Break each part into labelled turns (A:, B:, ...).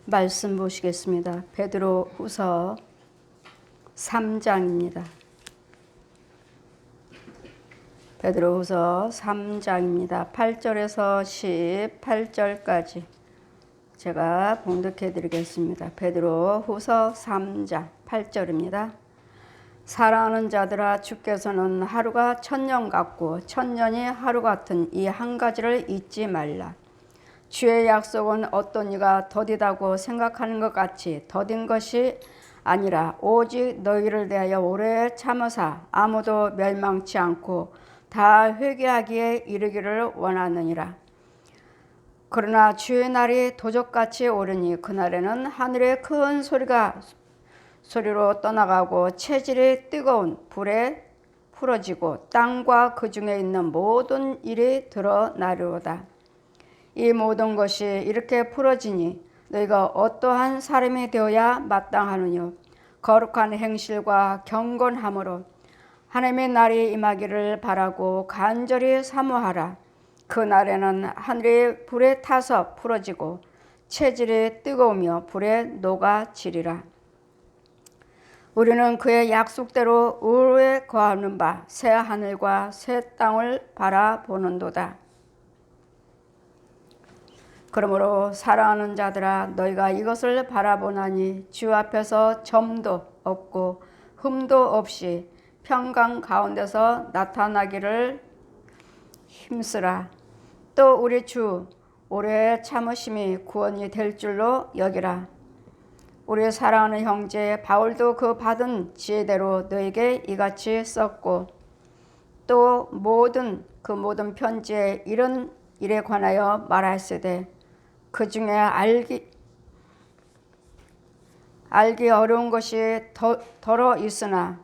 A: 말씀 보시겠습니다. 베드로후서 3장입니다. 베드로후서 3장입니다. 8절에서 18절까지 제가 봉독해 드리겠습니다. 베드로후서 3장 8절입니다. 사랑하는 자들아, 주께서는 하루가 천년 같고 천년이 하루 같은 이 한 가지를 잊지 말라. 주의 약속은 어떤 이가 더디다고 생각하는 것 같이 더딘 것이 아니라 오직 너희를 대하여 오래 참으사 아무도 멸망치 않고 다 회개하기에 이르기를 원하느니라. 그러나 주의 날이 도적같이 오르니 그날에는 하늘의 큰 소리로 떠나가고 체질이 뜨거운 불에 풀어지고 땅과 그 중에 있는 모든 일이 드러나리로다. 이 모든 것이 이렇게 풀어지니 너희가 어떠한 사람이 되어야 마땅하느뇨. 거룩한 행실과 경건함으로 하나님의 날이 임하기를 바라고 간절히 사모하라. 그 날에는 하늘이 불에 타서 풀어지고 체질이 뜨거우며 불에 녹아지리라. 우리는 그의 약속대로 의로에 거하는 바 새 하늘과 새 땅을 바라보는도다. 그러므로 사랑하는 자들아, 너희가 이것을 바라보나니 주 앞에서 점도 없고 흠도 없이 평강 가운데서 나타나기를 힘쓰라. 또 우리 주 오래 참으심이 구원이 될 줄로 여기라. 우리 사랑하는 형제 바울도 그 받은 지혜대로 너에게 이같이 썼고 또 그 모든 편지에 이런 일에 관하여 말하였으되 그 중에 알기 어려운 것이 더러 있으나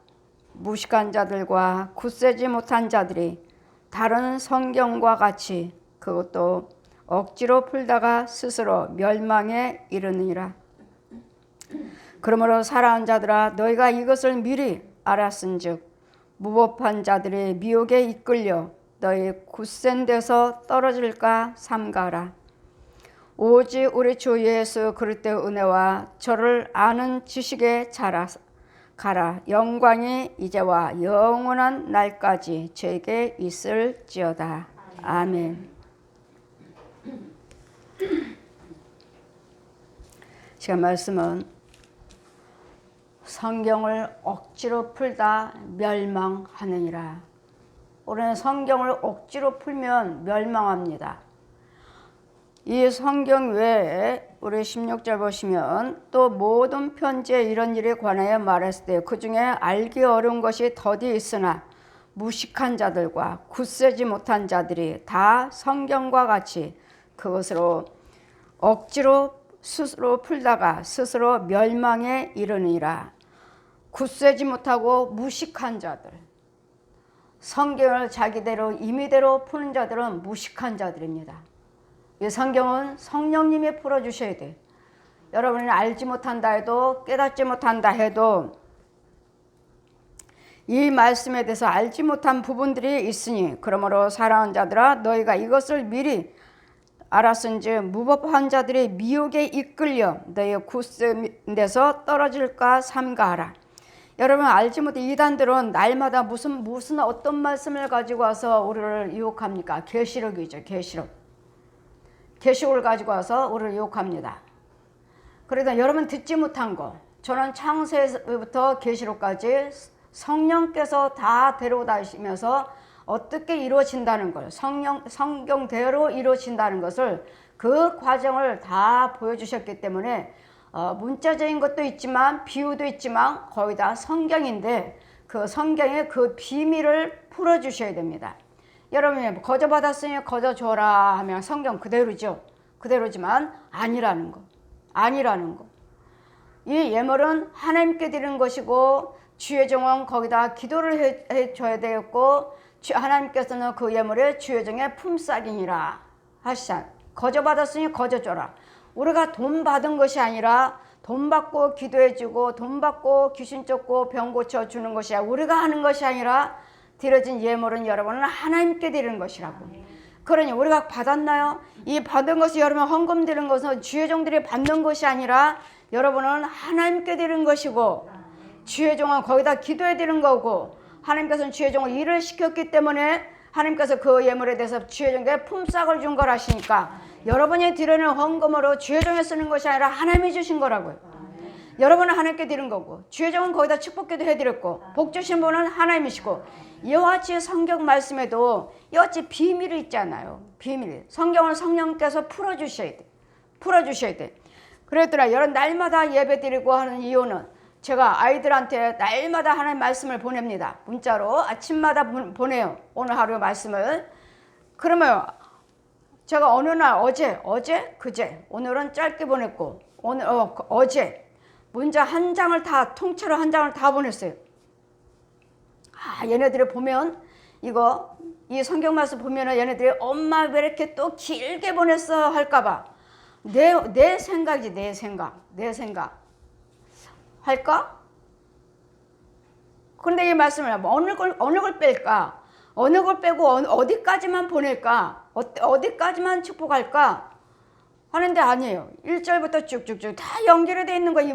A: 무식한 자들과 굳세지 못한 자들이 다른 성경과 같이 그것도 억지로 풀다가 스스로 멸망에 이르느니라. 그러므로 사랑하는 자들아, 너희가 이것을 미리 알았은즉 무법한 자들의 미혹에 이끌려 너희 굳센 데서 떨어질까 삼가라. 오직 우리 주 예수 그리스도의 은혜와 저를 아는 지식에 가라. 영광이 이제와 영원한 날까지 저에게 있을지어다. 아멘. 지금 말씀은 성경을 억지로 풀다 멸망하느니라. 우리는 성경을 억지로 풀면 멸망합니다. 이 성경 외에 우리 16절 보시면 또 모든 편지에 이런 일에 관하여 말했을 때 그 중에 알기 어려운 것이 더디 있으나 무식한 자들과 굳세지 못한 자들이 다 성경과 같이 그것으로 억지로 스스로 풀다가 스스로 멸망에 이르느니라. 굳세지 못하고 무식한 자들, 성경을 자기대로 임의대로 푸는 자들은 무식한 자들입니다. 이 성경은 성령님이 풀어주셔야 돼. 여러분이 알지 못한다 해도 깨닫지 못한다 해도 이 말씀에 대해서 알지 못한 부분들이 있으니 그러므로 사랑하는 자들아, 너희가 이것을 미리 알았은즉 무법한 자들의 미혹에 이끌려 너희의 굳센 데서 떨어질까 삼가하라. 여러분 알지 못해 이단들은 날마다 무슨 어떤 말씀을 가지고 와서 우리를 유혹합니까? 계시록이죠. 계시록을 가지고 와서 우리를 유혹합니다. 그러다 여러분 듣지 못한 거, 저는 창세부터 계시록까지 성령께서 다 데려다니시면서 어떻게 이루어진다는 걸, 성경대로 이루어진다는 것을 그 과정을 다 보여주셨기 때문에 문자적인 것도 있지만 비유도 있지만 거의 다 성경인데 그 성경의 그 비밀을 풀어주셔야 됩니다. 여러분이 거저 받았으니 거저 줘라 하면 성경 그대로죠. 그대로지만 아니라는 거. 이 예물은 하나님께 드리는 것이고 주의 종은 거기다 기도를 해줘야 되겠고 하나님께서는 그 예물에 주의 종의 품삯이니라 하시잖아요. 거저 받았으니 거저 줘라. 우리가 돈 받은 것이 아니라 돈 받고 기도해주고 돈 받고 귀신 쫓고 병 고쳐주는 것이야. 우리가 하는 것이 아니라 드려진 예물은 여러분은 하나님께 드리는 것이라고. 그러니 우리가 받았나요? 이 받은 것이 여러분 헌금 드리는 것은 주의 종들이 받는 것이 아니라 여러분은 하나님께 드리는 것이고 주의 종은 거기다 기도해 드리는 거고 하나님께서는 주의 종을 일을 시켰기 때문에 하나님께서 그 예물에 대해서 주의 종에게 품삯을 준 거라시니까 여러분이 드리는 헌금으로 주의 종에 쓰는 것이 아니라 하나님이 주신 거라고요. 여러분은 하나님께 드린 거고 주의 종은 거기다 축복기도 해드렸고 복 주신 분은 하나님이시고 이와 같이 성경 말씀에도 이와 같이 비밀이 있잖아요. 비밀. 성경을 성령께서 풀어주셔야 돼. 풀어주셔야 돼. 그랬더라. 여러분 날마다 예배 드리고 하는 이유는 제가 아이들한테 날마다 하나님 말씀을 보냅니다. 문자로 아침마다 보내요. 오늘 하루 말씀을. 그러면 제가 어느 날 어제, 그제 오늘은 짧게 보냈고 어제 문자 한 장을 다 통째로 한 장을 다 보냈어요. 얘네들이 보면 이 성경 말씀 보면은 얘네들이 엄마 왜 이렇게 또 길게 보냈어 할까봐 내 생각이지 내 생각 할까? 그런데 이 말씀을 어느 걸 뺄까? 어느 걸 빼고 어디까지만 보낼까? 어디까지만 축복할까? 하는데 아니에요. 1절부터 쭉쭉쭉 다 연결이 돼 있는 거 이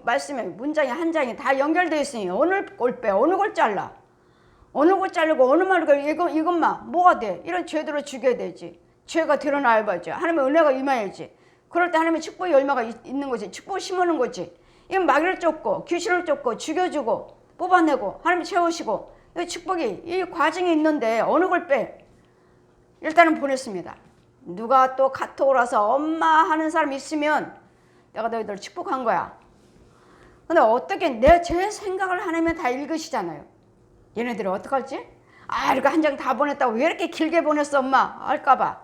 A: 말씀에 문장이 한 장이 다 연결되어 있으니 어느 걸 빼, 어느 걸 잘라. 어느 걸 자르고 어느 말을 이것만 뭐가 돼? 이런 죄들을 죽여야 되지. 죄가 드러나야 봐야지. 하나님의 은혜가 임해야지. 그럴 때 하나님의 축복의 열매가 있는 거지. 축복을 심어놓은 거지. 이건 마귀를 쫓고 귀신을 쫓고 죽여주고 뽑아내고 하나님 채우시고 이 축복이 이 과정이 있는데 어느 걸 빼? 일단은 보냈습니다. 누가 또 카톡으로 와서 엄마 하는 사람 있으면 내가 너희들 축복한 거야. 근데 어떻게 제 생각을 하나님은 다 읽으시잖아요. 얘네들은 어떡할지? 이렇게 한 장 다 보냈다고 왜 이렇게 길게 보냈어 엄마? 할까봐.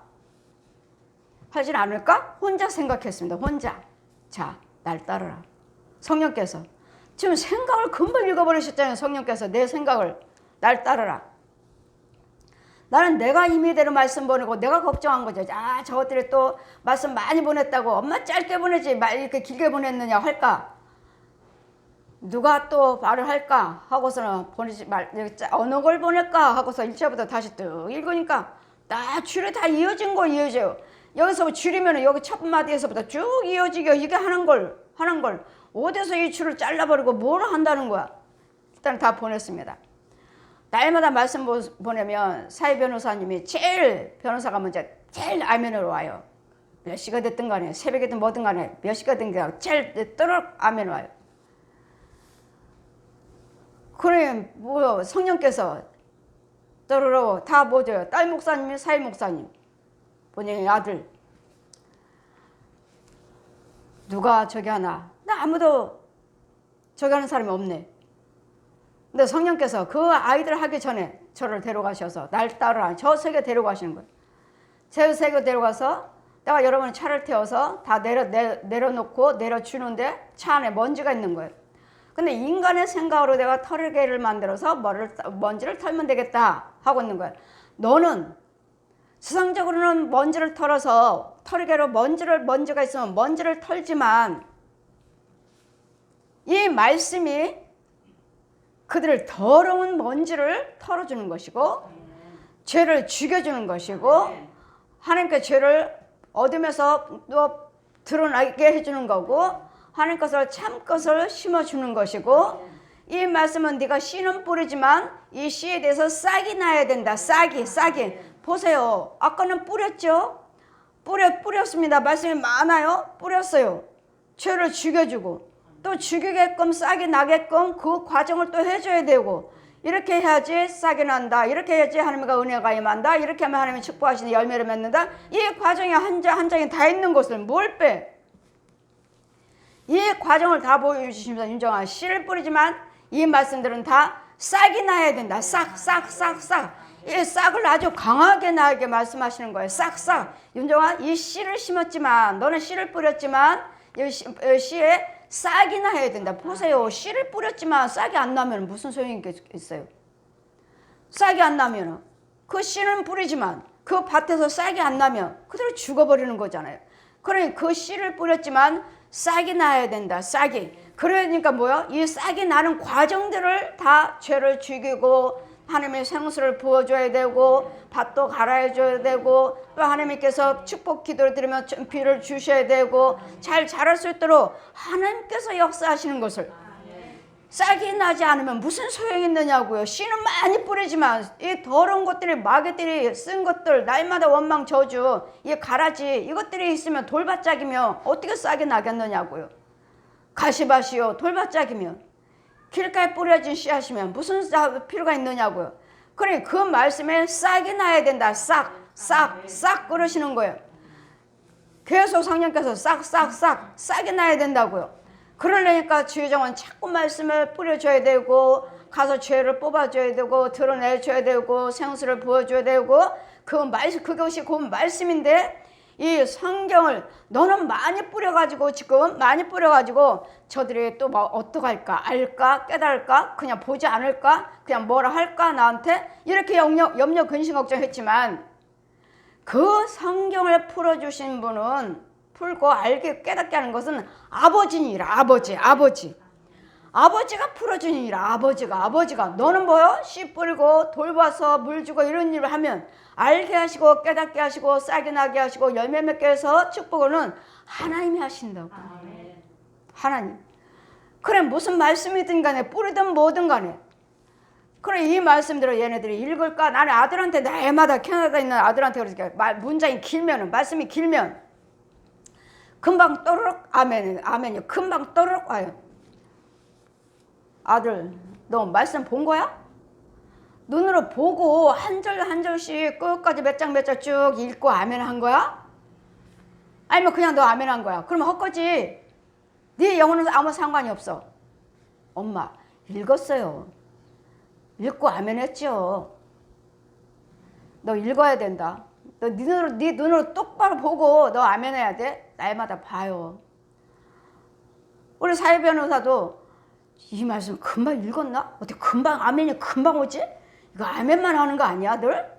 A: 하진 않을까? 혼자 생각했습니다. 혼자. 자, 날 따르라. 성령께서. 지금 생각을 금방 읽어버리셨잖아요. 성령께서 내 생각을. 날 따르라. 나는 내가 임의대로 말씀 보내고 내가 걱정한 거죠. 저것들이 또 말씀 많이 보냈다고 엄마 짧게 보내지 이렇게 길게 보냈느냐 할까? 누가 또 말을 할까? 하고서는 보내지 어느 걸 보낼까? 하고서 1절부터 다시 또 읽으니까 다 줄이 다 이어져요. 여기서 줄이면 여기 첫 마디에서부터 쭉 이어지게 이게 하는 걸 어디서 이 줄을 잘라버리고 뭘 한다는 거야? 일단 다 보냈습니다. 날마다 말씀 보내면 사회 변호사님이 변호사가 먼저 제일 아멘으로 와요. 몇 시가 됐든 간에 새벽이든 뭐든 간에 몇 시가 됐든 간에 제일 떠르륵 아멘 와요. 그래 성령께서 떠르륵 다 뭐죠? 딸 목사님이 사회 목사님 본인의 아들 누가 저기 하나 나 아무도 저기 하는 사람이 없네. 근데 성령께서 그 아이들 하기 전에 저를 데려가셔서 날 따르라. 저 세계 데려가시는 거예요. 세계 데려가서 내가 여러분 차를 태워서 다 내려놓고 내려주는데 차 안에 먼지가 있는 거예요. 근데 인간의 생각으로 내가 털개를 만들어서 먼지를 털면 되겠다 하고 있는 거예요. 너는 세상적으로는 먼지를 털어서 털개로 먼지가 있으면 먼지를 털지만 이 말씀이 그들을 더러운 먼지를 털어주는 것이고 죄를 죽여주는 것이고 하나님께 죄를 어둠에서 또 드러나게 해주는 거고 하나님께서 참것을 심어주는 것이고 이 말씀은 네가 씨는 뿌리지만 이 씨에 대해서 싹이 나야 된다. 싹이 보세요. 아까는 뿌렸죠. 뿌렸습니다. 말씀이 많아요. 뿌렸어요. 죄를 죽여주고 또 죽이게끔 싹이 나게끔 그 과정을 또 해줘야 되고 이렇게 해야지 싹이 난다. 이렇게 해야지 하나님과 은혜가 임한다. 이렇게 하면 하나님이 축복하시는 열매를 맺는다. 이 과정이 한 장에 다 있는 것을 뭘 빼? 이 과정을 다 보여주시면서 윤정아 씨를 뿌리지만 이 말씀들은 다 싹이 나야 된다. 싹. 이 싹을 아주 강하게 나에게 말씀하시는 거예요. 싹. 윤정아 이 씨를 심었지만 너는 씨를 뿌렸지만 이 씨에 싹이 나야 된다. 보세요. 씨를 뿌렸지만 싹이 안 나면 무슨 소용이 있어요? 싹이 안 나면 그 씨는 뿌리지만 그 밭에서 싹이 안 나면 그대로 죽어버리는 거잖아요. 그러니 그 씨를 뿌렸지만 싹이 나야 된다. 싹이. 그러니까 뭐야? 이 싹이 나는 과정들을 다 죄를 죽이고 하나님의 생수를 부어줘야 되고 밭도 갈아줘야 되고 또 하나님께서 축복 기도를 드리면 비를 주셔야 되고 잘 자랄 수 있도록 하나님께서 역사하시는 것을 싹이 나지 않으면 무슨 소용이 있느냐고요. 씨는 많이 뿌리지만 이 더러운 것들이 마귀들이 쓴 것들 날마다 원망 저주 이 가라지 이것들이 있으면 돌밭짝이며 어떻게 싹이 나겠느냐고요. 가시밭이요 돌밭짝이면 길가에 뿌려진 씨앗이면 무슨 필요가 있느냐고요. 그래 그 말씀에 싹이 나야 된다. 싹 그러시는 거예요. 계속 성령께서 싹이 나야 된다고요. 그러려니까 주의정은 자꾸 말씀을 뿌려줘야 되고 가서 죄를 뽑아줘야 되고 드러내줘야 되고 생수를 부어줘야 되고 그것이 그 말씀인데 이 성경을 너는 많이 뿌려가지고 지금 많이 뿌려가지고 저들이 또 뭐 어떡할까 알까 깨달을까 그냥 보지 않을까 그냥 뭐라 할까 나한테 이렇게 염려 근심 걱정했지만 그 성경을 풀어주신 분은 풀고 알게 깨닫게 하는 것은 아버지니라. 아버지가 풀어주니라. 아버지가 너는 뭐요? 씨 뿌리고 돌봐서 물 주고 이런 일을 하면 알게 하시고 깨닫게 하시고 싹이 나게 하시고 열매 맺게 해서 축복은 하나님이 하신다고. 하나님. 그래 무슨 말씀이든 간에 뿌리든 뭐든 간에 그래 이 말씀대로 얘네들이 읽을까? 나는 아들한테 날마다 캐나다에 있는 아들한테 그렇게 문장이 길면은 말씀이 길면 금방 또르륵 아멘이 금방 또르륵 와요. 아들 너 말씀 본 거야? 눈으로 보고 한 절 한 절씩 끝까지 몇 장 쭉 읽고 아멘 한 거야? 아니면 그냥 너 아멘 한 거야? 그러면 헛거지. 네 영혼은 아무 상관이 없어. 엄마 읽었어요. 읽고 아멘 했죠. 너 읽어야 된다. 너 네 눈으로 똑바로 보고 너 아멘 해야 돼. 날마다 봐요. 우리 사회 변호사도 이 말씀 금방 읽었나? 어떻게 금방 아멘이 금방 오지? 이거 아멘만 하는 거 아니야 늘?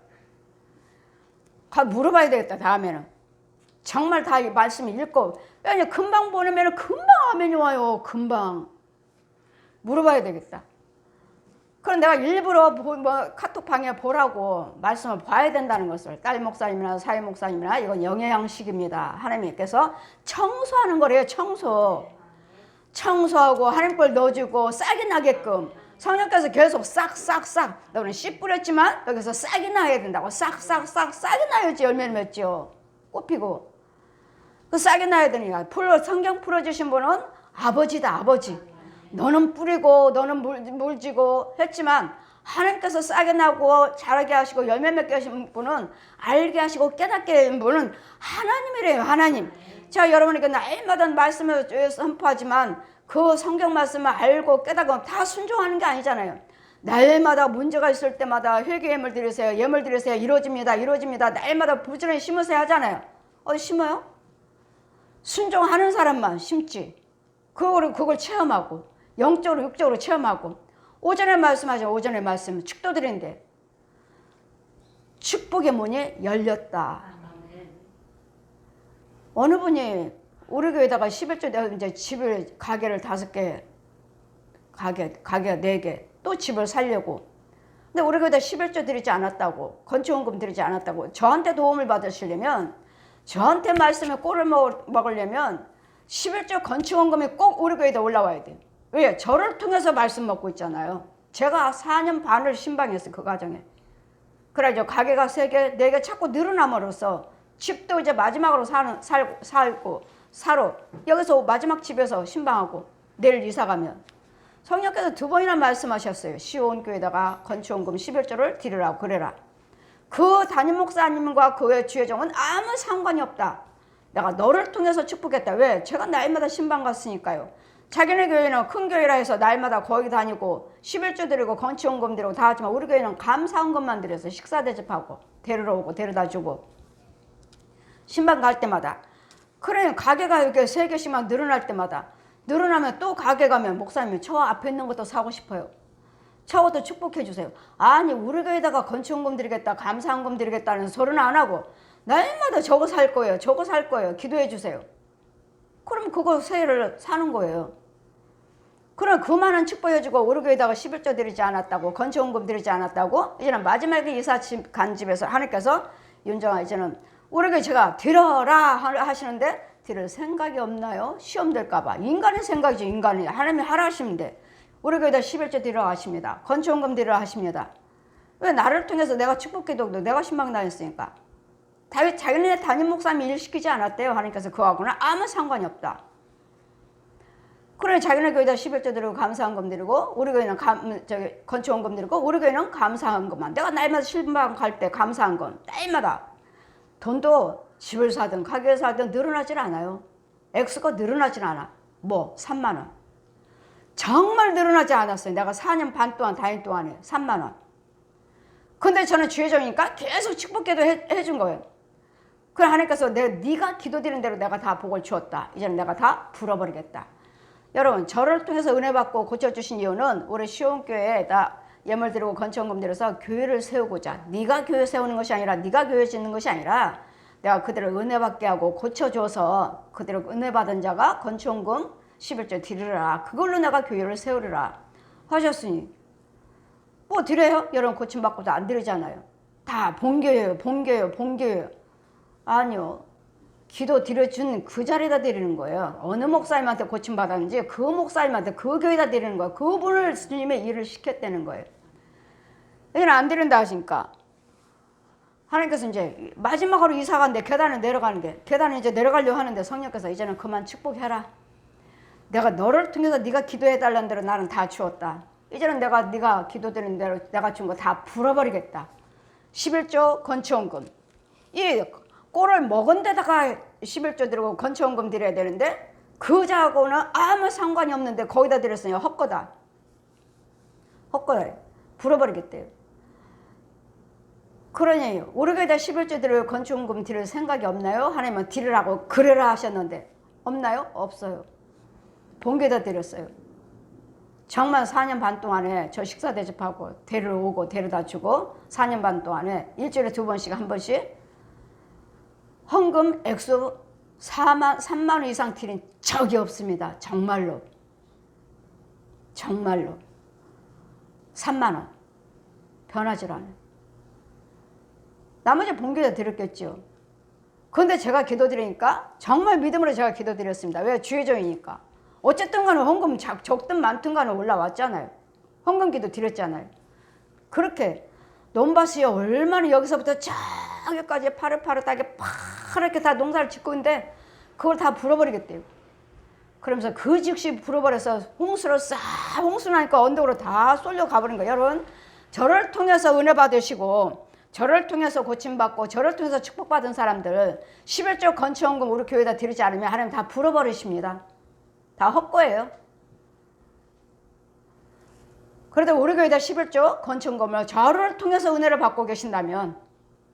A: 물어봐야 되겠다 다음에는. 정말 다 이 말씀 읽고 왜냐 금방 보내면 금방 아멘이 와요. 금방 물어봐야 되겠다. 그럼 내가 일부러 카톡방에 보라고 말씀을 봐야 된다는 것을 딸 목사님이나 사회 목사님이나 이건 영의 양식입니다. 하나님께서 청소하는 거래요. 청소하고 하나님 걸 넣어주고 싹이 나게끔 성령께서 계속 싹 너는 씨 뿌렸지만 여기서 싹이 나야 된다고. 싹이 나야지 열매를 맺죠. 꽃피고 그 싹이 나야 되니까 성경 풀어주신 분은 아버지다. 아버지 너는 뿌리고 너는 물지고 했지만 하나님께서 싹이 나고 자라게 하시고 열매 맺게 하신 분은 알게 하시고 깨닫게 하신 분은 하나님이래요. 하나님. 자 여러분에게 날마다 말씀을 선포하지만 그 성경 말씀을 알고 깨닫고 다 순종하는 게 아니잖아요. 날마다 문제가 있을 때마다 회개 예물 드리세요. 이루어집니다. 날마다 부지런히 심으세요 하잖아요. 어디 심어요? 순종하는 사람만 심지. 그걸 체험하고 영적으로 육적으로 체험하고 오전에 말씀하죠. 오전에 말씀 축도 드린데 축복의 문이 열렸다. 어느 분이 우리 교회에다가 11조 이제 집을 가게를 5개 가게가 4개 또 집을 살려고 근데 우리 교회에다 11조 드리지 않았다고 건축원금 드리지 않았다고 저한테 도움을 받으시려면 저한테 말씀에 꼴을 먹으려면 11조 건축원금이 꼭 우리 교회에다 올라와야 돼요. 왜? 저를 통해서 말씀 먹고 있잖아요. 제가 4년 반을 신방했어요. 그 과정에. 그래가지고 가게가 3개, 4개 자꾸 늘어남으로써 집도 이제 마지막으로 살고 사로 여기서 마지막 집에서 신방하고 내일 이사가면 성령께서 2번이나 말씀하셨어요. 시온교회에다가 건축원금 11조를 드리라고 그래라. 그 담임 목사님과 그 외 주회종은 아무 상관이 없다. 내가 너를 통해서 축복했다. 왜? 제가 날마다 신방 갔으니까요. 자기네 교회는 큰 교회라 해서 날마다 거기 다니고 11조 드리고 건축원금 드리고 다 하지만 우리 교회는 감사원금만 드려서 식사 대접하고 데리러 오고 데려다 주고 신방 갈 때마다 그래 가게가 이렇게 3개씩만 늘어날 때마다 늘어나면 또 가게 가면 목사님이 저 앞에 있는 것도 사고 싶어요. 저것도 축복해 주세요. 아니 우리 교회에다가 건축원금 드리겠다 감사원금 드리겠다는 소리는 안 하고 날마다 저거 살 거예요. 기도해 주세요. 그럼 그거 세일을 사는 거예요. 그럼 그 많은 축복해주고 우리 교회에다가 11조 드리지 않았다고, 건축원금 드리지 않았다고. 이제는 마지막에 이사 간 집에서 하나님께서 윤정아 이제는 우리 교회 제가 드려라 하시는데 드릴 생각이 없나요? 시험 될까봐. 인간의 생각이죠. 인간이. 하나님이 하라 하시면 돼. 우리 교회에다 11조 드리라 하십니다. 건축원금 드리라 하십니다. 왜? 나를 통해서 내가 축복기도도 내가 신방당했으니까. 다윗 자기네 담임 목사님이 일 시키지 않았대요. 하나님께서 그거하고는 아무 상관이 없다. 그래 자기네 교회에다 11조 드리고 감사한금 드리고 우리 교회는 건축원금 드리고 우리 교회는 감사한금만. 내가 날마다 신방 갈 때 감사한금 날마다. 돈도 집을 사든 가게를 사든 늘어나질 않아요. 액수가 늘어나질 않아. 뭐 3만 원. 정말 늘어나지 않았어요. 내가 4년 반 동안 다닌 동안에 3만 원. 근데 저는 주의종이니까 계속 축복기도 해준 거예요. 그래 하나님께서 네가 기도드린 대로 내가 다 복을 주었다. 이제는 내가 다 불어버리겠다. 여러분 저를 통해서 은혜 받고 고쳐주신 이유는 우리 시온교회에다 예물 드리고 건축원금 드려서 교회를 세우고자. 네가 교회 세우는 것이 아니라 네가 교회 짓는 것이 아니라 내가 그들을 은혜 받게 하고 고쳐줘서 그들을 은혜 받은 자가 건축원금 11조 드리라. 그걸로 내가 교회를 세우리라 하셨으니 뭐 드려요? 여러분 고침받고도 안 드리잖아요. 다 본교예요. 본교예요. 본교예요. 아니요. 기도 드려준 그 자리에다 드리는 거예요. 어느 목사님한테 고침받았는지 그 목사님한테 그 교회에다 드리는 거예요. 그분을 스님의 일을 시켰다는 거예요. 이제는 안 드린다 하시니까 하나님께서 이제 마지막으로 이사 가는데 계단을 내려가는데 계단을 이제 내려가려고 하는데 성령께서 이제는 그만 축복해라. 내가 너를 통해서 네가 기도해달라는 대로 나는 다 주었다. 이제는 네가 기도드리는 대로 내가 준 거 다 불어버리겠다. 11조 건축원금. 이 꼴을 먹은 데다가 11조 드리고 건축원금 드려야 되는데 그 자하고는 아무 상관이 없는데 거기다 드렸으니 헛거다. 헛거다. 불어버리겠대요. 그러니 우리 교회에다 11조 드리고 건축원금 드릴 생각이 없나요? 하나님은 드리라고 그래라 하셨는데 없나요? 없어요. 본교에다 드렸어요. 정말 4년 반 동안에 저 식사 대접하고 데리러 오고 데려다 주고 4년 반 동안에 일주일에 2번씩 한 번씩 헌금 액수 3만 원 이상 드린 적이 없습니다. 정말로. 정말로. 3만 원. 변하질 않아요. 나머지 본교에다 드렸겠죠. 그런데 제가 기도드리니까 정말 믿음으로 제가 기도드렸습니다. 왜? 주의종이니까. 어쨌든 간에 헌금 적든 많든 간에 올라왔잖아요. 헌금 기도 드렸잖아요. 그렇게 논밭이 얼마나 여기서부터 저기까지 파릇파릇하게 파랗게 다 농사를 짓고 있는데 그걸 다 불어버리겠대요. 그러면서 그 즉시 불어버려서 홍수로 홍수 나니까 언덕으로 다 쏠려 가버린 거예요. 여러분 저를 통해서 은혜 받으시고 저를 통해서 고침받고 저를 통해서 축복받은 사람들 11조 건축원금 우리 교회에다 드리지 않으면 하나님 다 불어버리십니다. 다 헛거예요. 그래도 우리 교회에다 11조 건축원금을 저를 통해서 은혜를 받고 계신다면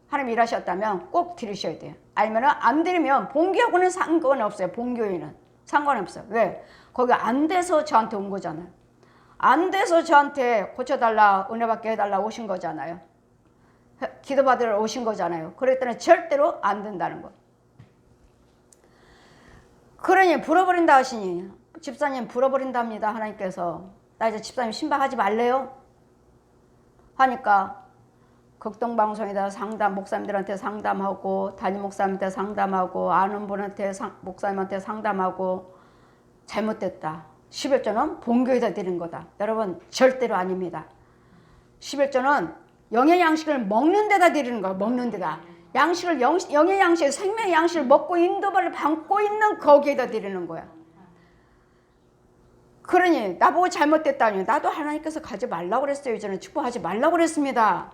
A: 하나님 일하셨다면 꼭 드리셔야 돼요. 아니면 안 드리면 본교하고는 상관이 없어요. 본교회는 상관이 없어요. 왜? 거기 안 돼서 저한테 온 거잖아요. 안 돼서 저한테 고쳐달라 은혜 받게 해달라 오신 거잖아요. 기도받으러 오신 거잖아요. 그랬더니 절대로 안 된다는 거. 그러니 불어버린다 하시니 집사님 불어버린답니다. 하나님께서 나 이제 집사님 신방하지 말래요 하니까 극동방송에다 상담 목사님들한테 상담하고 담임 목사님한테 상담하고 아는 분한테 목사님한테 상담하고 잘못됐다. 11조는 본교에다 드린 거다. 여러분 절대로 아닙니다. 11조는 영의 양식을 먹는 데다 드리는 거예요. 먹는 데다. 양식을 영의 양식, 생명의 양식을 먹고 인도발을 받고 있는 거기에다 드리는 거야. 그러니 나보고 잘못됐다니 나도 하나님께서 가지 말라고 그랬어요. 이제는 축복하지 말라고 그랬습니다.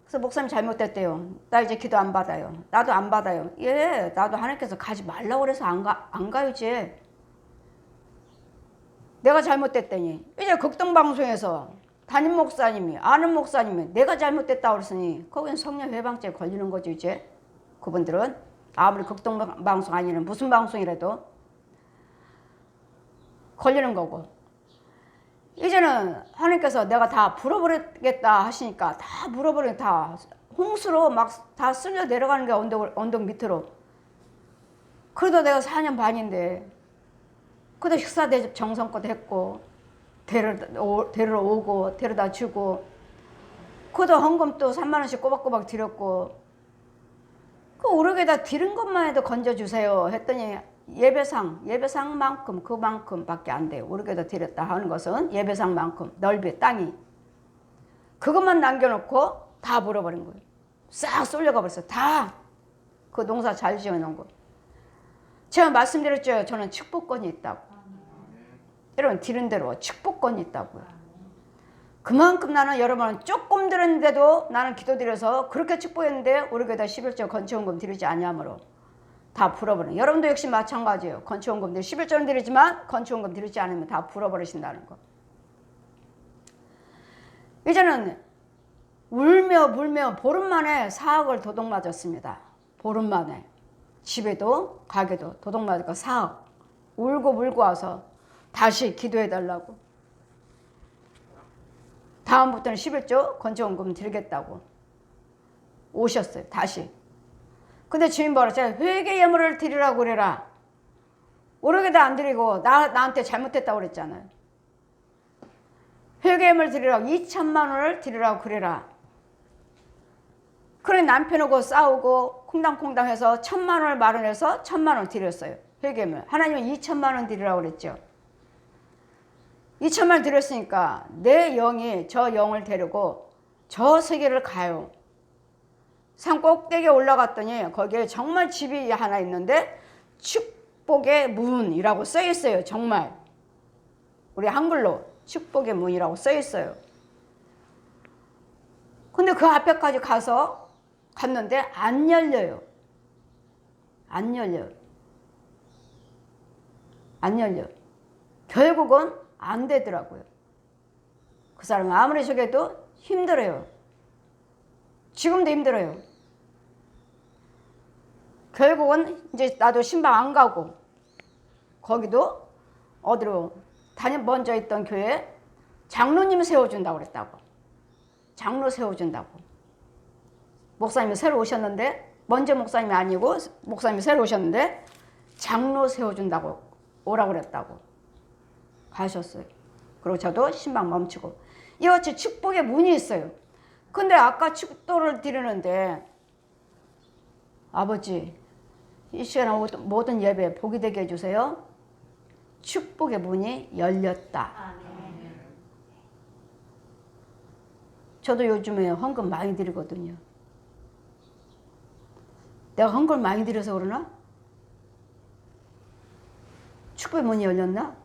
A: 그래서 목사님 잘못됐대요. 나 이제 기도 안 받아요. 나도 안 받아요. 예, 나도 하나님께서 가지 말라고 그래서 안 가요 이제. 내가 잘못됐더니 이제 극동방송에서 담임 목사님이 아는 목사님이 내가 잘못됐다고 그랬으니 거긴 성령 회방죄 걸리는 거죠 이제. 그분들은 아무리 극동방송 아니면 무슨 방송이라도 걸리는 거고. 이제는 하나님께서 내가 다 불어버리겠다 하시니까 다 불어버리고 다 홍수로 막 다 쓸려 내려가는 게 언덕 밑으로. 그래도 내가 4년 반인데 그도 식사 대접 정성껏 했고 데리러 오고 데려다 주고 그도 헌금 또 3만 원씩 꼬박꼬박 드렸고 그 오르게다 드린 것만 해도 건져주세요 했더니 예배상만큼 그만큼밖에 안 돼요. 오르게다 드렸다 하는 것은 예배상만큼 넓이 땅이 그것만 남겨놓고 다 물어버린 거예요. 싹 쏠려가 버렸어요. 다 그 농사 잘 지어놓은 거. 제가 말씀드렸죠. 저는 축복권이 있다고. 여러분 드린 대로 축복권이 있다고요. 그만큼 나는 여러분 조금 드렸는데도 나는 기도드려서 그렇게 축복했는데 우리 교회다 11조 건축원금 드리지 아니하므로 다 불어버려요. 여러분도 역시 마찬가지예요. 건축원금 11조는 드리지만 건축원금 드리지 않으면 다 불어버리신다는 거. 이제는 울며 불며 보름 만에 4억을 도둑 맞았습니다. 보름 만에 집에도 가게도 도둑 맞고 4억 울고 물고 와서 다시 기도해달라고 다음부터는 11조 건축원금 드리겠다고 오셨어요. 다시. 근데 주인 뭐라 제가 회개 예물을 드리라고 그래라. 오르게도 안 드리고 나한테 잘못했다고 그랬잖아요. 회개 예물 드리라고 2천만 원을 드리라고 그래라. 그래 남편하고 싸우고 콩당콩당 해서 1,000만 원을 마련해서 1,000만 원 드렸어요. 회개 예물. 하나님은 2천만 원 드리라고 그랬죠. 2천만 원 드렸으니까 내 영이 저 영을 데리고 저 세계를 가요. 산 꼭대기에 올라갔더니 거기에 정말 집이 하나 있는데 축복의 문이라고 써 있어요. 정말 우리 한글로 축복의 문이라고 써 있어요. 근데 그 앞에까지 갔는데 안 열려요. 안 열려요. 결국은 안 되더라고요. 그 사람은 아무리 저게도 힘들어요. 지금도 힘들어요. 결국은 이제 나도 신방 안 가고 거기도 어디로 먼저 있던 교회에 장로님 세워준다고 그랬다고. 장로 세워준다고. 목사님이 새로 오셨는데 먼저 목사님이 아니고 목사님이 새로 오셨는데 장로 세워준다고 오라고 그랬다고 가셨어요. 그리고 저도 신방 멈추고 이같이 축복의 문이 있어요. 근데 아까 축도를 드리는데 아버지 이 시간에 모든 예배 복이 되게 해주세요. 축복의 문이 열렸다. 저도 요즘에 헌금 많이 드리거든요. 내가 헌금 많이 드려서 그러나? 축복의 문이 열렸나?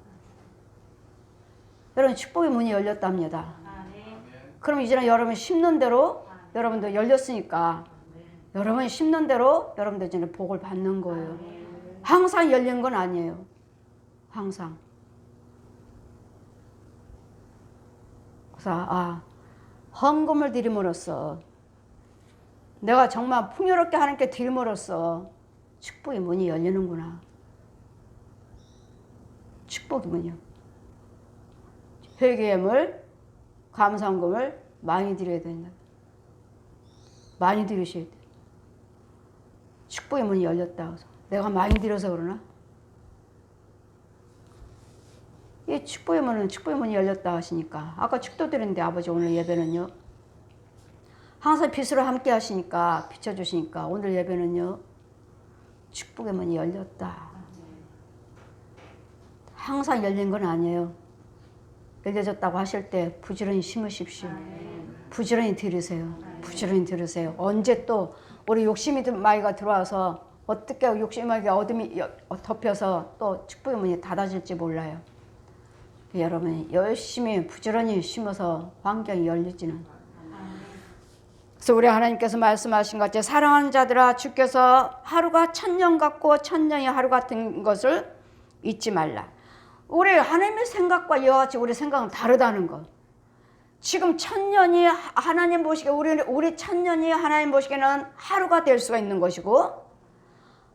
A: 여러분 축복의 문이 열렸답니다. 그럼 이제는 여러분 심는 대로 여러분도 열렸으니까 여러분이 심는 대로 여러분도 이제 복을 받는 거예요. 항상 열린 건 아니에요. 항상. 그래서 헌금을 드림으로써 내가 정말 풍요롭게 하나님께 드림으로써 축복의 문이 열리는구나. 축복의 문이요. 회개예물, 감사헌금을 많이 드려야 된다. 많이 드리셔야 돼. 축복의 문이 열렸다. 그래서 내가 많이 드려서 그러나? 이 축복의 문이 열렸다 하시니까 아까 축도 드렸는데 아버지 오늘 예배는요. 항상 빛으로 함께 하시니까 비춰주시니까 오늘 예배는요. 축복의 문이 열렸다. 항상 열린 건 아니에요. 열려졌다고 하실 때 부지런히 심으십시오. 부지런히 들으세요. 부지런히 들으세요. 언제 또 우리 욕심이 마귀가 들어와서 어떻게 욕심 마귀 어둠이 덮여서 또 축복의 문이 닫아질지 몰라요. 여러분이 열심히 부지런히 심어서 환경이 열리지는. 그래서 우리 하나님께서 말씀하신 것 같이 사랑하는 자들아 주께서 하루가 1000년 같고 1000년이 하루 같은 것을 잊지 말라. 우리 하나님의 생각과 이와 같이 우리 생각은 다르다는 것. 지금 1000년이 하나님 보시기에 우리 1000년이 하나님 보시기에는 하루가 될 수가 있는 것이고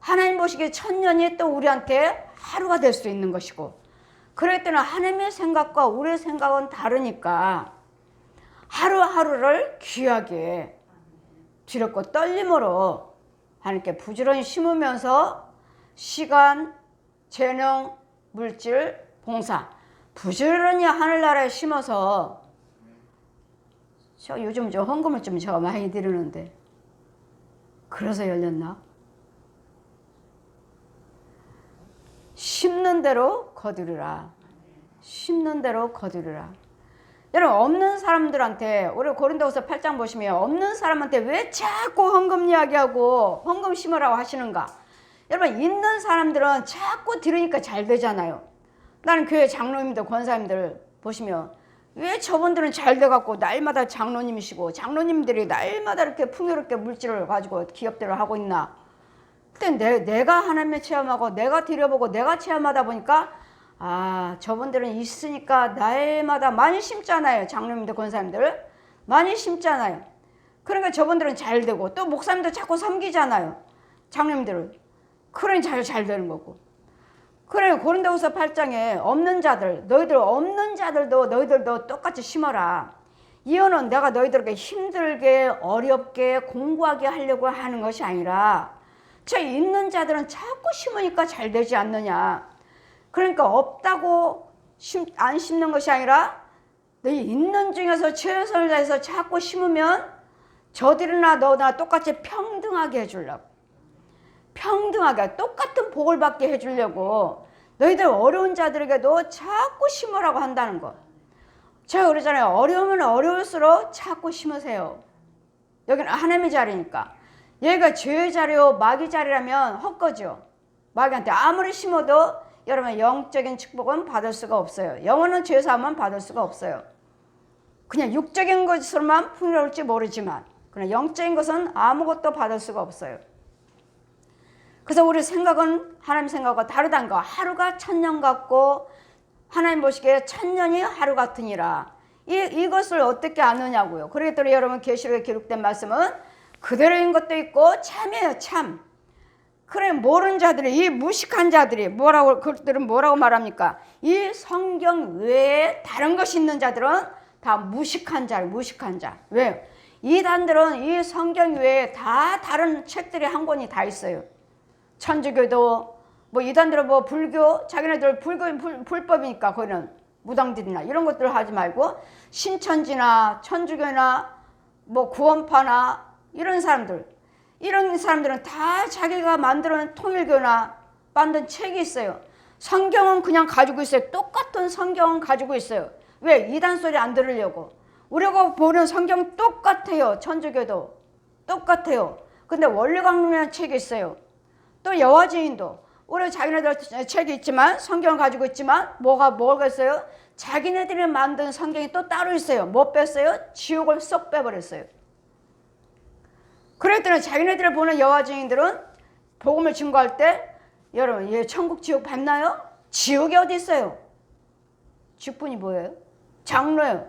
A: 하나님 보시기에 1000년이 또 우리한테 하루가 될 수 있는 것이고 그럴 때는 하나님의 생각과 우리의 생각은 다르니까 하루하루를 귀하게 두렵고 떨림으로 하나님께 부지런히 심으면서 시간, 재능, 물질 봉사 부지런히 하늘나라에 심어서 저 요즘 저 헌금을 좀 제가 많이 드리는데 그래서 열렸나? 심는 대로 거두리라. 심는 대로 거두리라. 여러분 없는 사람들한테 우리 고린도후서 8장 보시면 없는 사람한테 왜 자꾸 헌금 이야기하고 헌금 심으라고 하시는가? 여러분 있는 사람들은 자꾸 들으니까 잘 되잖아요. 나는 교회 장로님들 권사님들 보시면 왜 저분들은 잘 돼갖고 날마다 장로님이시고 장로님들이 날마다 이렇게 풍요롭게 물질을 가지고 기업들을 하고 있나? 근데 내가 하나님을 체험하고 내가 드려보고 내가 체험하다 보니까 아 저분들은 있으니까 날마다 많이 심잖아요. 장로님들 권사님들 많이 심잖아요. 그러니까 저분들은 잘 되고 또 목사님도 자꾸 섬기잖아요. 장로님들은 그러니 잘 되는 거고. 그래 고린도후서 8장에 없는 자들 너희들 없는 자들도 너희들도 똑같이 심어라. 이유는 내가 너희들에게 힘들게 어렵게 공부하게 하려고 하는 것이 아니라 저 있는 자들은 자꾸 심으니까 잘 되지 않느냐. 그러니까 없다고 안 심는 것이 아니라 너희 있는 중에서 최선을 다해서 자꾸 심으면 저들이나 너나 똑같이 평등하게 해주려고. 평등하게 똑같은 복을 받게 해주려고 너희들 어려운 자들에게도 자꾸 심으라고 한다는 거. 제가 그러잖아요. 어려우면 어려울수록 자꾸 심으세요. 여기는 하나님의 자리니까. 여기가 죄의 자리요 마귀 자리라면 헛거죠. 마귀한테 아무리 심어도 여러분 영적인 축복은 받을 수가 없어요. 영원한 죄사함은 받을 수가 없어요. 그냥 육적인 것으로만 풍요로울지 모르지만 그냥 영적인 것은 아무것도 받을 수가 없어요. 그래서 우리 생각은 하나님 생각과 다르다는 거. 하루가 천년 같고 하나님 보시기에 천년이 하루 같으니라. 이것을 어떻게 아느냐고요. 그러겠더니 여러분 계시록에 기록된 말씀은 그대로인 것도 있고 참이에요. 참. 그래 모르는 자들이 이 무식한 자들이 그들은 뭐라고 말합니까? 이 성경 외에 다른 것이 있는 자들은 다 무식한 자. 왜요? 이단들은 이 성경 외에 다 다른 책들이 한 권이 다 있어요. 천주교도 뭐 이단들은 뭐 불교 자기네들 불법이니까 거기는 무당들이나 이런 것들을 하지 말고 신천지나 천주교나 뭐 구원파나 이런 사람들은 다 자기가 만들어낸 통일교나 만든 책이 있어요. 성경은 그냥 가지고 있어요. 똑같은 성경은 가지고 있어요. 왜? 이단 소리 안 들으려고. 우리가 보는 성경 똑같아요. 천주교도 똑같아요. 근데 원리강론이라는 책이 있어요. 또 여화증인도 우리 자기네들 책이 있지만 성경을 가지고 있지만 뭐가 있어요? 자기네들이 만든 성경이 또 따로 있어요. 뭐 뺐어요? 지옥을 쏙 빼버렸어요. 그랬더니 자기네들을 보는 여화증인들은 복음을 증거할 때 여러분 얘 천국 지옥 봤나요? 지옥이 어디 있어요? 직분이 뭐예요? 장로예요.